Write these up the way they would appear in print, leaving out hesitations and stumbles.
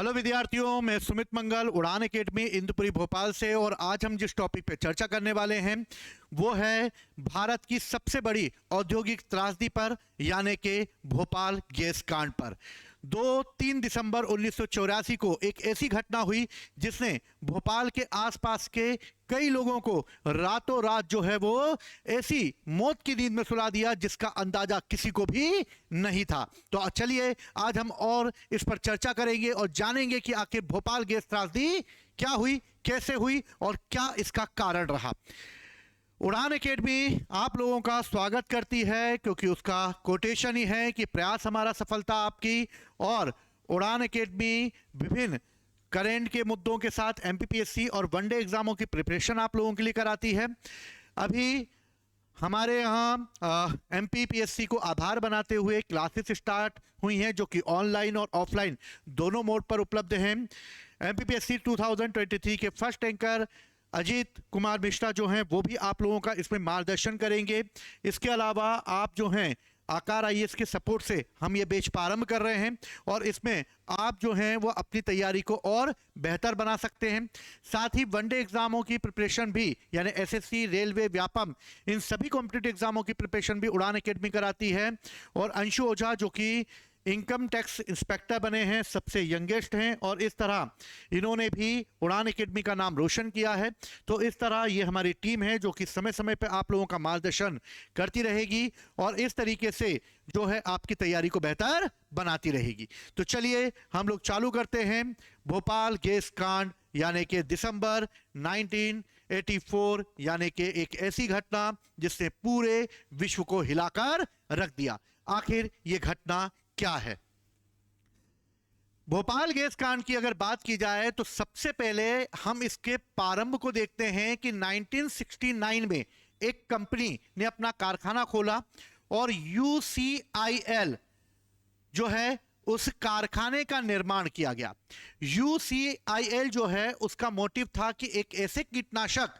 Hello विद्यार्थियों, मैं सुमित मंगल उड़ान एकेडमी इंदुपुरी भोपाल से। और आज हम जिस टॉपिक पे चर्चा करने वाले हैं वो है भारत की सबसे बड़ी औद्योगिक त्रासदी पर, यानी कि भोपाल गैस कांड पर। 2-3 दिसंबर 1984 को एक ऐसी घटना हुई जिसने भोपाल के आसपास के कई लोगों को रातों रात जो है वो ऐसी मौत की नींद में सुला दिया जिसका अंदाजा किसी को भी नहीं था। तो चलिए आज हम और इस पर चर्चा करेंगे और जानेंगे कि आखिर भोपाल गैस त्रासदी क्या हुई, कैसे हुई और क्या इसका कारण रहा। उड़ान एकेडमी आप लोगों का स्वागत करती है क्योंकि उसका कोटेशन ही है कि प्रयास हमारा सफलता आपकी। और उड़ान एकेडमी विभिन्न करंट के मुद्दों के साथ एमपीपीएससी और वनडे एग्जामों की प्रिपरेशन आप लोगों के लिए कराती है। अभी हमारे यहाँ एमपीपीएससी को आधार बनाते हुए क्लासेस स्टार्ट हुई हैं जो कि ऑनलाइन और ऑफलाइन दोनों मोड पर उपलब्ध हैं। एमपीपीएससी 2023 के फर्स्ट एंकर अजीत कुमार मिश्रा जो हैं वो भी आप लोगों का इसमें मार्गदर्शन करेंगे। इसके अलावा आप जो हैं आकार आईएएस के सपोर्ट से हम ये बैच प्रारंभ कर रहे हैं और इसमें आप जो हैं वो अपनी तैयारी को और बेहतर बना सकते हैं। साथ ही वनडे एग्जामों की प्रिपरेशन भी, यानी एसएससी, रेलवे, व्यापम, इन सभी कॉम्पिटिटिव एग्जामों की प्रिपरेशन भी उड़ान एकेडमी कराती है। और अंशु ओझा जो कि इनकम टैक्स इंस्पेक्टर बने हैं, सबसे यंगेस्ट हैं और इस तरह इन्होंने भी उड़ान एकेडमी का नाम रोशन किया है। तो इस तरह ये हमारी टीम है जो कि समय समय पर आप लोगों का मार्गदर्शन करती रहेगी और इस तरीके से जो है आपकी तैयारी को बेहतर बनाती रहेगी। तो चलिए हम लोग चालू करते हैं भोपाल गैस कांड, यानी कि दिसंबर 1984, यानी कि एक ऐसी घटना जिसने पूरे विश्व को हिलाकर रख दिया। आखिर ये घटना क्या है? भोपाल गैस कांड की अगर बात की जाए तो सबसे पहले हम इसके प्रारंभ को देखते हैं कि 1969 में एक कंपनी ने अपना कारखाना खोला और यूसीआईएल जो है उस कारखाने का निर्माण किया गया। यूसीआईएल जो है उसका मोटिव था कि एक ऐसे कीटनाशक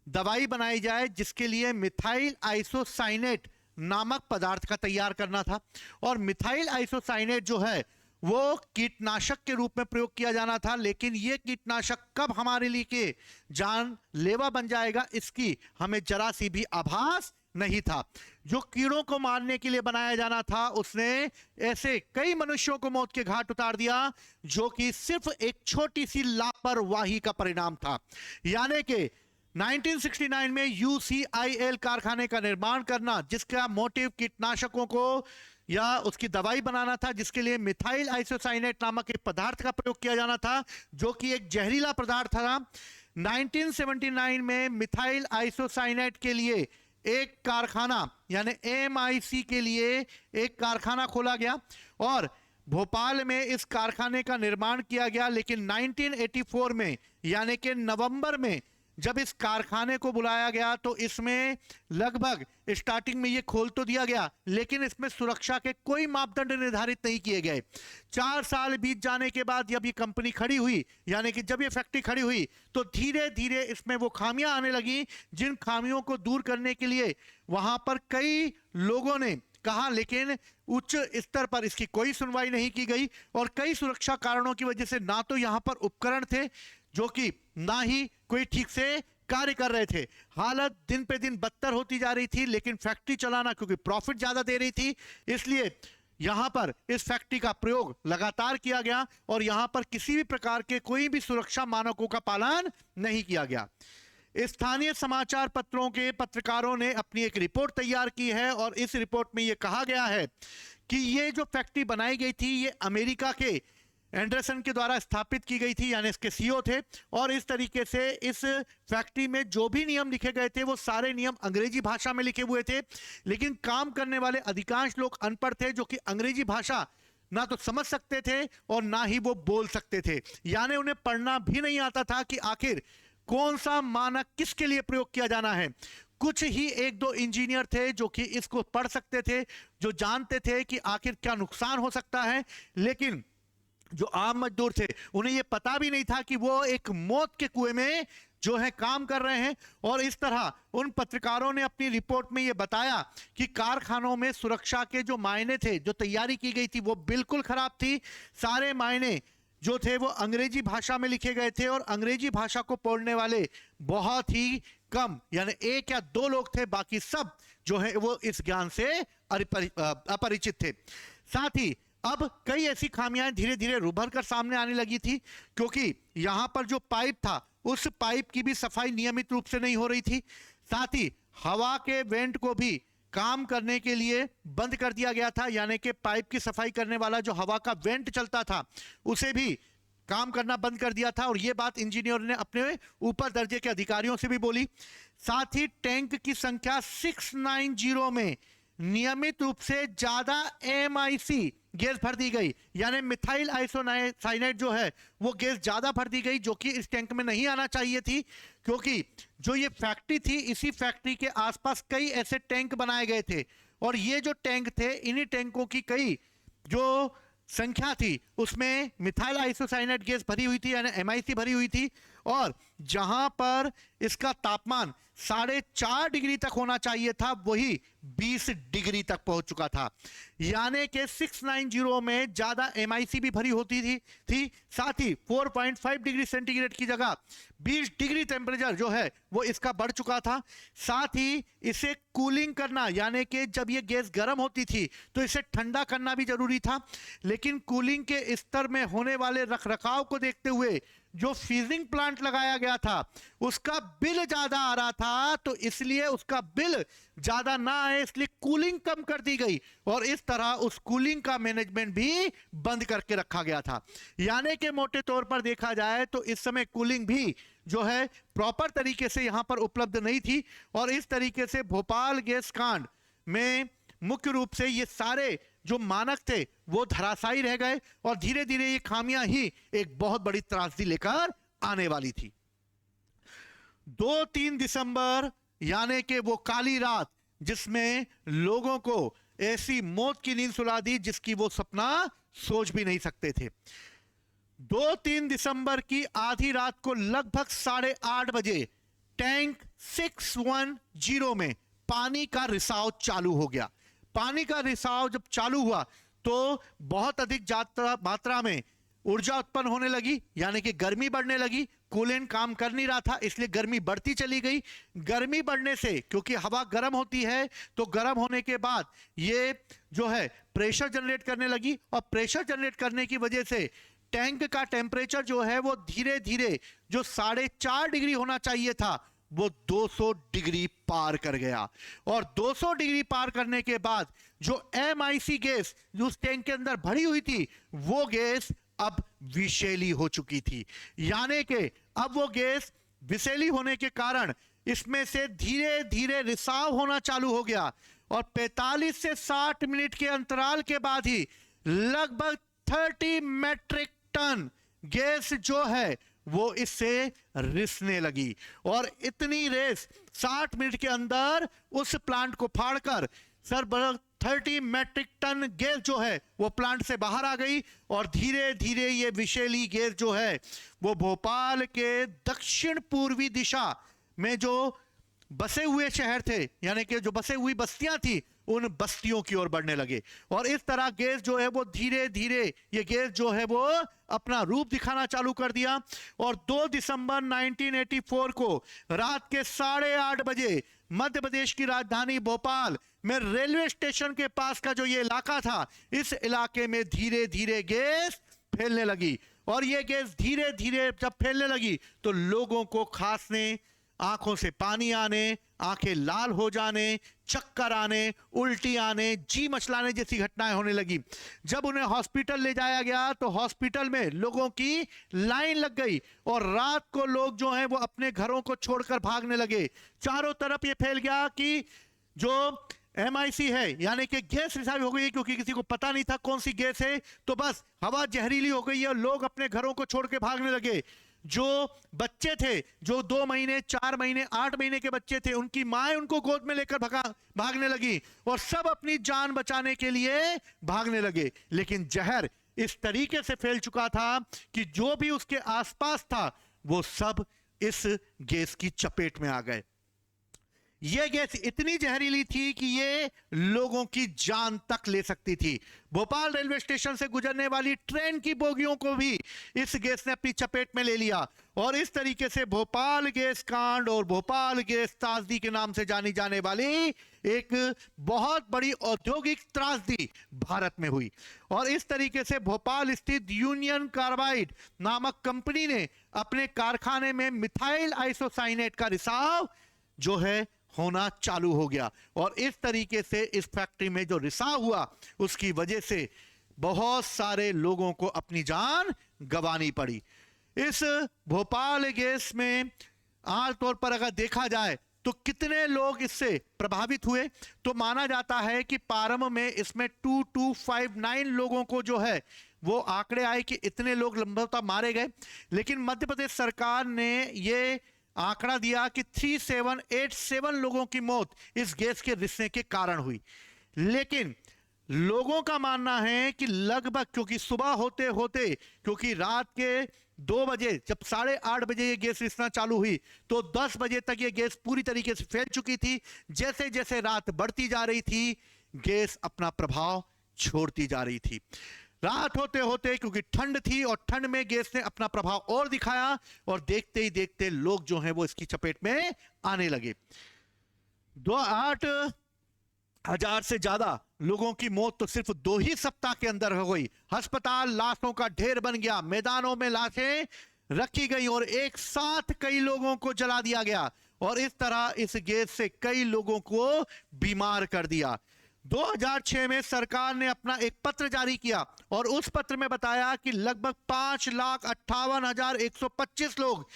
दवाई बनाई जाए जिसके लिए मिथाइल आइसोसाइनेट नामक पदार्थ का तैयार करना था। और मिथाइल आइसोसाइनेट जो है वो कीटनाशक के रूप में प्रयोग किया जाना था, लेकिन यह कीटनाशक कब हमारे लिए के जानलेवा बन जाएगा इसकी हमें जरा सी भी आभास नहीं था। जो कीड़ों को मारने के लिए बनाया जाना था उसने ऐसे कई मनुष्यों को मौत के घाट उतार दिया जो कि सिर्फ एक छोटी सी लापरवाही का परिणाम था। यानी कि 1969 में यूसीआईएल कारखाने का निर्माण करना जिसका मोटिव कीटनाशकों को या उसकी दवाई बनाना था, जिसके लिए मिथाइल आइसोसाइनेट नामक एक पदार्थ का प्रयोग किया जाना था जो कि एक जहरीला पदार्थ था। 1979 में मिथाइल आइसोसाइनेट के लिए एक कारखाना यानी एमआईसी के लिए एक कारखाना खोला गया और भोपाल में इस कारखाने का निर्माण किया गया। लेकिन 1984 में यानी कि नवंबर में जब इस कारखाने को बुलाया गया तो इसमें लगभग स्टार्टिंग में ये खोल तो दिया गया लेकिन इसमें सुरक्षा के कोई मापदंड निर्धारित नहीं किए गए। 4 साल बीत जाने के बाद जब ये कंपनी खड़ी हुई, यानी कि जब ये फैक्ट्री खड़ी हुई, तो धीरे धीरे इसमें वो खामियां आने लगी जिन खामियों को दूर करने के लिए वहां पर कई लोगों ने कहा, लेकिन उच्च स्तर पर इसकी कोई सुनवाई नहीं की गई। और कई सुरक्षा कारणों की वजह से ना तो यहां पर उपकरण थे जो कि ना ही कोई ठीक से कार्य कर रहे थे। हालत दिन पे दिन बदतर होती जा रही थी, लेकिन फैक्ट्री चलाना क्योंकि प्रॉफिट ज्यादा दे रही थी इसलिए यहां पर इस फैक्ट्री का प्रयोग लगातार किया गया और यहां पर किसी भी प्रकार के कोई भी सुरक्षा मानकों का पालन नहीं किया गया। स्थानीय समाचार पत्रों के पत्रकारों ने अपनी एक रिपोर्ट तैयार की है और इस रिपोर्ट में यह कहा गया है कि यह जो फैक्ट्री बनाई गई थी ये अमेरिका के एंडरसन के द्वारा स्थापित की गई थी, यानी इसके सीईओ थे। और इस तरीके से इस फैक्ट्री में जो भी नियम लिखे गए थे वो सारे नियम अंग्रेजी भाषा में लिखे हुए थे, लेकिन काम करने वाले अधिकांश लोग अनपढ़ थे जो कि अंग्रेजी भाषा ना तो समझ सकते थे और ना ही वो बोल सकते थे, यानी उन्हें पढ़ना भी नहीं आता था कि आखिर कौन सा मानक किसके लिए प्रयोग किया जाना है। कुछ ही 1-2 इंजीनियर थे जो कि इसको पढ़ सकते थे, जो जानते थे कि आखिर क्या नुकसान हो सकता है, लेकिन जो आम मजदूर थे उन्हें यह पता भी नहीं था कि वो एक मौत के कुएं में जो है काम कर रहे हैं। और इस तरह उन पत्रकारों ने अपनी रिपोर्ट में यह बताया कि कारखानों में सुरक्षा के जो मायने थे, जो तैयारी की गई थी वो बिल्कुल खराब थी। सारे मायने जो थे वो अंग्रेजी भाषा में लिखे गए थे और अंग्रेजी भाषा को पढ़ने वाले बहुत ही कम यानी 1 या 2 लोग थे, बाकी सब जो है वो इस ज्ञान से अपरिचित थे। साथ ही अब कई ऐसी खामियां धीरे धीरे उभर कर सामने आने लगी थी, क्योंकि यहां पर जो पाइप था उस पाइप की भी सफाई नियमित रूप से नहीं हो रही थी। साथ ही हवा के वेंट को भी काम करने के लिए बंद कर दिया गया था, यानी कि पाइप की सफाई करने वाला जो हवा का वेंट चलता था उसे भी काम करना बंद कर दिया था, और यह बात इंजीनियर ने अपने ऊपर दर्जे के अधिकारियों से भी बोली। साथ ही टैंक की संख्या 690 में नियमित रूप से ज्यादा MIC गैस भर दी गई, यानी मिथाइल आइसोसाइनेट जो है वो गैस ज्यादा भर दी गई, जो कि इस टैंक में नहीं आना चाहिए थी, क्योंकि जो ये फैक्ट्री थी इसी फैक्ट्री के आसपास कई ऐसे टैंक बनाए गए थे, और ये जो टैंक थे इन्हीं टैंकों की कई जो संख्या थी उसमें मिथाइल आइसोसाइनेट गैस भरी हुई थी, यानी MIC भरी हुई थी, और जहां पर इसका तापमान 4.5 डिग्री तक होना चाहिए था वही 20 डिग्री तक पहुंच चुका था, यानी कि 690 में ज्यादा MIC भी भरी होती थी। साथ ही 4.5 डिग्री सेंटीग्रेड की जगह 20 डिग्री टेम्परेचर जो है वो इसका बढ़ चुका था। साथ ही इसे कूलिंग करना, यानी कि जब ये गैस गर्म होती थी तो इसे ठंडा करना भी जरूरी था, लेकिन कूलिंग के स्तर में होने वाले रखरखाव को देखते हुए जो फ्रीजिंग प्लांट लगाया गया था उसका बिल ज्यादा आ रहा था, तो इसलिए उसका बिल ज्यादा ना आए इसलिए कूलिंग कम कर दी गई, और इस तरह उस कूलिंग का मैनेजमेंट भी बंद करके रखा गया था। यानी कि मोटे तौर पर देखा जाए तो इस समय कूलिंग भी जो है प्रॉपर तरीके से यहां पर उपलब्ध नहीं थी, और इस तरीके से भोपाल गैस कांड में मुख्य रूप से ये सारे जो मानक थे वो धराशायी रह गए, और धीरे धीरे ये खामियां ही एक बहुत बड़ी त्रासदी लेकर आने वाली थी। 2-3 दिसंबर यानी कि वो काली रात जिसमें लोगों को ऐसी मौत की नींद सुला दी जिसकी वो सपना सोच भी नहीं सकते थे। 2-3 दिसंबर की आधी रात को लगभग 8:30 बजे टैंक 610 में पानी का रिसाव चालू हो गया। पानी का रिसाव जब चालू हुआ तो बहुत अधिक मात्रा में ऊर्जा उत्पन्न होने लगी, यानी कि गर्मी बढ़ने लगी। कूलेंट काम कर नहीं रहा था इसलिए गर्मी बढ़ती चली गई। गर्मी बढ़ने से, क्योंकि हवा गर्म होती है तो गर्म होने के बाद ये जो है प्रेशर जनरेट करने लगी, और प्रेशर जनरेट करने की वजह से टैंक का टेम्परेचर जो है वो धीरे धीरे जो 4.5 डिग्री होना चाहिए था वो 200 डिग्री पार कर गया, और 200 डिग्री पार करने के बाद जो MIC गैस जो उस टैंक के अंदर भरी हुई थी वो गैस अब विषैली हो चुकी थी, यानी कि अब वो गैस विषैली होने के कारण इसमें से धीरे धीरे रिसाव होना चालू हो गया, और 45 से 60 मिनट के अंतराल के बाद ही लगभग 30 मेट्रिक टन गैस जो है वो इससे रिसने लगी, और इतनी रेस 60 मिनट के अंदर उस प्लांट को फाड़कर सर 30 मेट्रिक टन गैस जो है वो प्लांट से बाहर आ गई, और धीरे धीरे ये विषैली गैस जो है वो भोपाल के दक्षिण पूर्वी दिशा में जो बसे हुए शहर थे, यानी कि जो बसे हुई बस्तियां थी उन बस्तियों की ओर बढ़ने लगे, और इस तरह गैस जो है वो धीरे धीरे ये गैस जो है वो अपना रूप दिखाना चालू कर दिया। और 2 दिसंबर 1984 को रात के 8:30 बजे मध्य प्रदेश की राजधानी भोपाल में रेलवे स्टेशन के पास का जो ये इलाका था, इस इलाके में धीरे धीरे गैस फैलने लगी, और ये गैस धीरे धीरे जब फैलने लगी तो लोगों को खांसने, आंखों से पानी आने, आंखें लाल हो जाने, चक्कर आने, उल्टी आने, जी मचलाने जैसी घटनाएं होने लगी। जब उन्हें हॉस्पिटल ले जाया गया तो हॉस्पिटल में लोगों की लाइन लग गई, और रात को लोग जो हैं वो अपने घरों को छोड़कर भागने लगे। चारों तरफ ये फैल गया कि जो MIC है यानी कि गैस रिसाव हो गई, क्योंकि किसी को पता नहीं था कौन सी गैस है, तो बस हवा जहरीली हो गई है और लोग अपने घरों को छोड़ के भागने लगे। जो बच्चे थे, जो 2 महीने, 4 महीने, 8 महीने के बच्चे थे, उनकी माएं उनको गोद में लेकर भागने लगी, और सब अपनी जान बचाने के लिए भागने लगे। लेकिन जहर इस तरीके से फैल चुका था कि जो भी उसके आसपास था वो सब इस गैस की चपेट में आ गए। यह गैस इतनी जहरीली थी कि ये लोगों की जान तक ले सकती थी। भोपाल रेलवे स्टेशन से गुजरने वाली ट्रेन की बोगियों को भी इस गैस ने अपनी चपेट में ले लिया और इस तरीके से भोपाल गैस कांड और भोपाल गैस त्रासदी के नाम से जानी जाने वाली एक बहुत बड़ी औद्योगिक त्रासदी भारत में हुई। और इस तरीके से भोपाल स्थित यूनियन कार्बाइड नामक कंपनी ने अपने कारखाने में मिथाइल आइसोसाइनेट का रिसाव जो है होना चालू हो गया और इस तरीके से इस फैक्ट्री में जो रिसाव हुआ उसकी वजह से बहुत सारे लोगों को अपनी जान गंवानी पड़ी। इस भोपाल गैस में आमतौर पर अगर देखा जाए तो कितने लोग इससे प्रभावित हुए, तो माना जाता है कि प्रारंभ में इसमें 2259 लोगों को जो है वो आंकड़े आए कि इतने लोग लंबवतः मारे गए, लेकिन मध्य प्रदेश सरकार ने ये आंकड़ा दिया कि 3787 लोगों की मौत इस गैस के रिसने के कारण हुई। लेकिन लोगों का मानना है कि लगभग, क्योंकि सुबह होते होते, क्योंकि रात के 2 बजे जब 8:30 बजे ये गैस रिसना चालू हुई तो 10 बजे तक ये गैस पूरी तरीके से फैल चुकी थी। जैसे जैसे रात बढ़ती जा रही थी गैस अपना प्रभाव छोड़ती जा रही थी। रात होते होते, क्योंकि ठंड थी और ठंड में गैस ने अपना प्रभाव और दिखाया और देखते ही देखते लोग जो हैं वो इसकी चपेट में आने लगे। 8,000 से ज्यादा लोगों की मौत तो सिर्फ 2 ही सप्ताह के अंदर हो गई। अस्पताल लाशों का ढेर बन गया, मैदानों में लाशें रखी गई और एक साथ कई लोगों को जला दिया गया और इस तरह इस गैस से कई लोगों को बीमार कर दिया। 2006 में सरकार ने अपना एक पत्र जारी किया और उस पत्र में बताया कि लगभग 5,58,125 लोग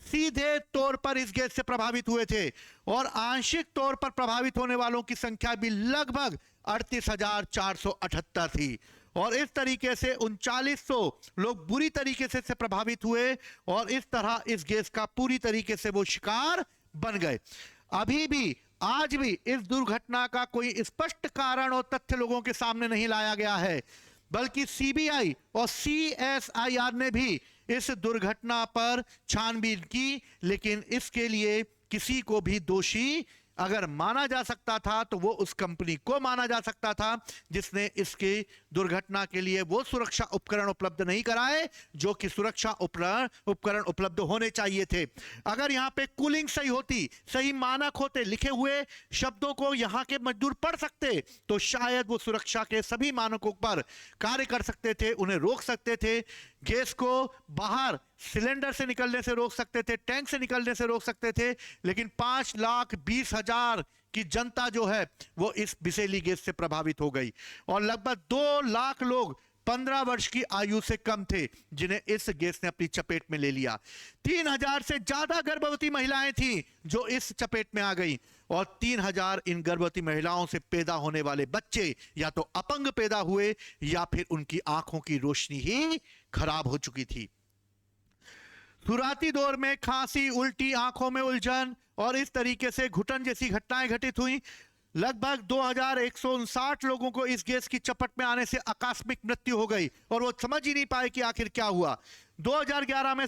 सीधे तौर पर इस गैस से प्रभावित हुए थे और आंशिक तौर पर प्रभावित होने वालों की संख्या भी लगभग 38,478 थी और इस तरीके से 3900 लोग बुरी तरीके से प्रभावित हुए और इस तरह इस गैस का पूरी तरीके से वो शिकार बन गए। अभी भी, आज भी इस दुर्घटना का कोई स्पष्ट कारण और तथ्य लोगों के सामने नहीं लाया गया है, बल्कि सीबीआई और सीएसआईआर ने भी इस दुर्घटना पर छानबीन की, लेकिन इसके लिए किसी को भी दोषी अगर माना जा सकता था तो वो उस कंपनी को माना जा सकता था जिसने इसके दुर्घटना के लिए वो सुरक्षा उपकरण उपलब्ध नहीं कराए जो कि सुरक्षा उपकरण उपलब्ध होने चाहिए थे। अगर यहाँ पे कूलिंग सही होती, सही मानक होते, लिखे हुए शब्दों को यहाँ के मजदूर पढ़ सकते तो शायद वो सुरक्षा के सभी मानकों पर कार्य कर सकते थे, उन्हें रोक सकते थे, गैस को बाहर सिलेंडर से निकलने से रोक सकते थे, टैंक से निकलने से रोक सकते थे। लेकिन 5,20,000 की जनता जो है वो इस विषैली गैस से प्रभावित हो गई और लगभग 2 लाख लोग 15 वर्ष की आयु से कम थे जिन्हें इस गैस ने अपनी चपेट में ले लिया। 3,000 से ज्यादा गर्भवती महिलाएं थीं जो इस चपेट में आ गई और 3,000 इन गर्भवती महिलाओं से पैदा होने वाले बच्चे या तो अपंग पैदा हुए या फिर उनकी आंखों की रोशनी ही खराब हो चुकी थी। शुरुआती दौर में खांसी, उल्टी, आंखों में उलझन और इस तरीके से घुटन जैसी घटनाएं घटित हुई। लगभग 2,159 लोगों को इस गैस की चपेट में आने से आकस्मिक मृत्यु हो गई और वो समझ ही नहीं पाए कि आखिर क्या हुआ। 2011 में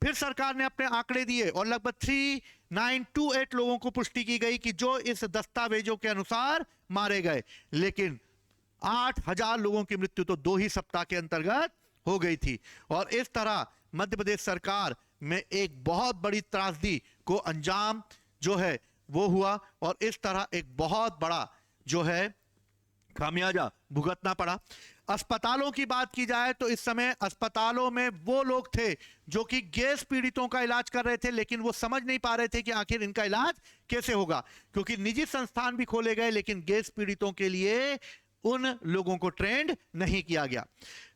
फिर सरकार ने अपने आंकड़े दिए और लगभग 3,928 लोगों को पुष्टि की गई कि जो इस दस्तावेजों के अनुसार मारे गए, लेकिन 8,000 लोगों की मृत्यु तो 2 ही सप्ताह के अंतर्गत हो गई थी और इस तरह मध्य प्रदेश सरकार में एक बहुत बड़ी त्रासदी को अंजाम जो है वो हुआ और इस तरह एक बहुत बड़ा जो है खामियाजा भुगतना पड़ा। अस्पतालों की बात की जाए तो इस समय अस्पतालों में वो लोग थे जो कि गैस पीड़ितों का इलाज कर रहे थे, लेकिन वो समझ नहीं पा रहे थे कि आखिर इनका इलाज कैसे होगा, क्योंकि निजी संस्थान भी खोले गए लेकिन गैस पीड़ितों के लिए उन लोगों को ट्रेंड नहीं किया गया।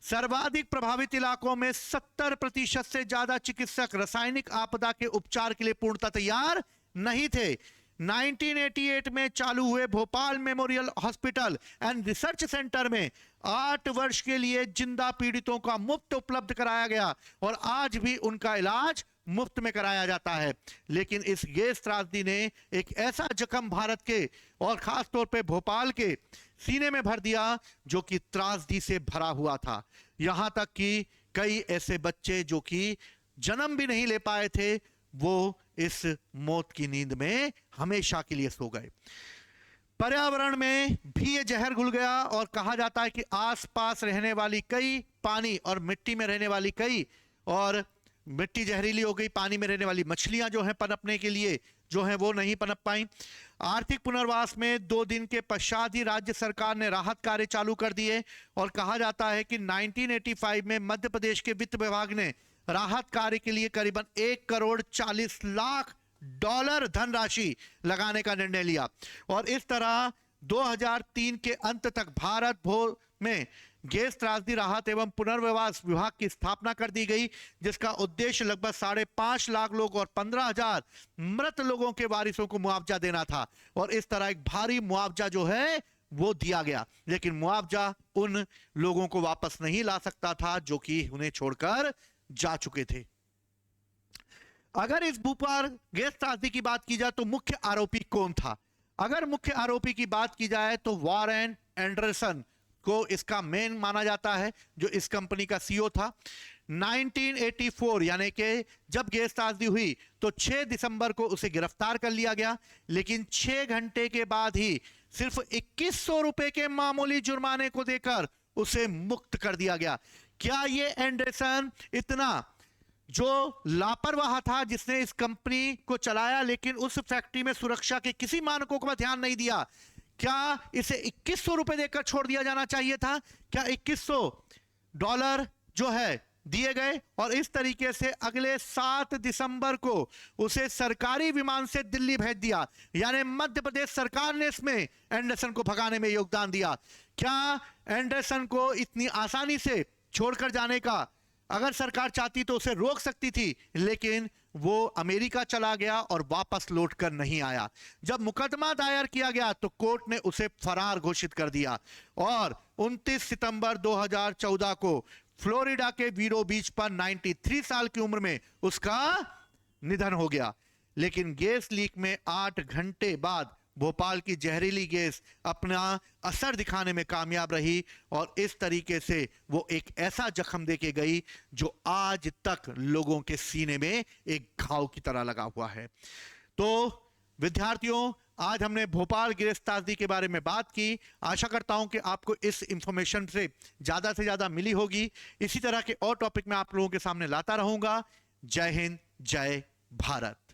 सर्वाधिक प्रभावित इलाकों में 70% से ज्यादा चिकित्सक रासायनिक आपदा के उपचार के लिए पूर्णतः तैयार नहीं थे। 1988 में चालू हुए Bhopal memorial hospital and research centre में 8 वर्ष के लिए जिंदा पीड़ितों का मुफ्त उपलब्ध कराया गया और आज भी उनका इलाज मुफ्त में कराया जाता है। लेकिन इस गैस त्रासदी ने एक ऐसा जख्म भारत के और खास तौर पे भोपाल के सीने में भर दिया जो कि त्रासदी से भरा हुआ था। यहां तक कि कई ऐसे बच्चे जो कि जन्म भी नहीं ले पाए थे वो इस मौत की नींद में हमेशा के लिए सो गए। पर्यावरण में भी ये जहर घुल गया और कहा जाता है कि आसपास रहने वाली कई पानी और मिट्टी में रहने वाली कई, और मिट्टी जहरीली हो गई, पानी में रहने वाली मछलियां जो हैं पनपने के लिए जो है वो नहीं पनप पाई। आर्थिक पुनर्वास में 2 दिन के पश्चात ही राज्य सरकार ने राहत कार्य चालू कर दिए और कहा जाता है कि 1985 में मध्य प्रदेश के वित्त विभाग ने राहत कार्य के लिए करीबन 1,40,00,000 डॉलर धनराशि लगाने का निर्णय लिया और इस तरह 2003 के अंत तक भारत भर में गैस त्रासदी राहत एवं पुनर्वास विभाग की स्थापना कर दी गई, जिसका उद्देश्य लगभग 5.5 लाख लोग और 15,000 मृत लोगों के वारिसों को मुआवजा देना था। और इस तरह एक भारी मुआवजा जो है वो दिया गया, लेकिन मुआवजा उन लोगों को वापस नहीं ला सकता था जो कि उन्हें छोड़कर जा चुके थे। अगर इस भोपाल गैस त्रासदी की बात की जाए तो मुख्य आरोपी कौन था? अगर मुख्य आरोपी की बात की जाए तो वॉरेन एंडरसन को इसका मेन माना जाता है, जो इस कंपनी का सीईओ था। 1984 यानी कि जब गैस त्रासदी हुई तो 6 दिसंबर को उसे गिरफ्तार कर लिया गया, लेकिन 6 घंटे के बाद ही सिर्फ 2100 रुपए के मामूली जुर्माने को देकर उसे मुक्त कर दिया गया। क्या ये एंडरसन इतना जो लापरवाह था जिसने इस कंपनी को चलाया लेकिन उस फैक्ट्री में सुरक्षा के किसी मानकों का ध्यान नहीं दिया, क्या इसे 2100 रुपए देकर छोड़ दिया जाना चाहिए था? क्या 2100 डॉलर जो है दिए गए और इस तरीके से अगले 7 दिसंबर को उसे सरकारी विमान से दिल्ली भेज दिया, यानी मध्य प्रदेश सरकार ने इसमें एंडरसन को भगाने में योगदान दिया। क्या एंडरसन को इतनी आसानी से छोड़कर जाने का अगर सरकार चाहती तो उसे रोक सकती थी, लेकिन वो अमेरिका चला गया और वापस लौटकर नहीं आया। जब मुकदमा दायर किया गया तो कोर्ट ने उसे फरार घोषित कर दिया और 29 सितंबर 2014 को फ्लोरिडा के वीरो बीच पर 93 साल की उम्र में उसका निधन हो गया। लेकिन गैस लीक में 8 घंटे बाद भोपाल की जहरीली गैस अपना असर दिखाने में कामयाब रही और इस तरीके से वो एक ऐसा जख्म देके गई जो आज तक लोगों के सीने में एक घाव की तरह लगा हुआ है। तो विद्यार्थियों, आज हमने भोपाल गैस त्रासदी के बारे में बात की। आशा करता हूं कि आपको इस इंफॉर्मेशन से ज्यादा मिली होगी। इसी तरह के और टॉपिक में आप लोगों के सामने लाता रहूंगा। जय हिंद, जय भारत।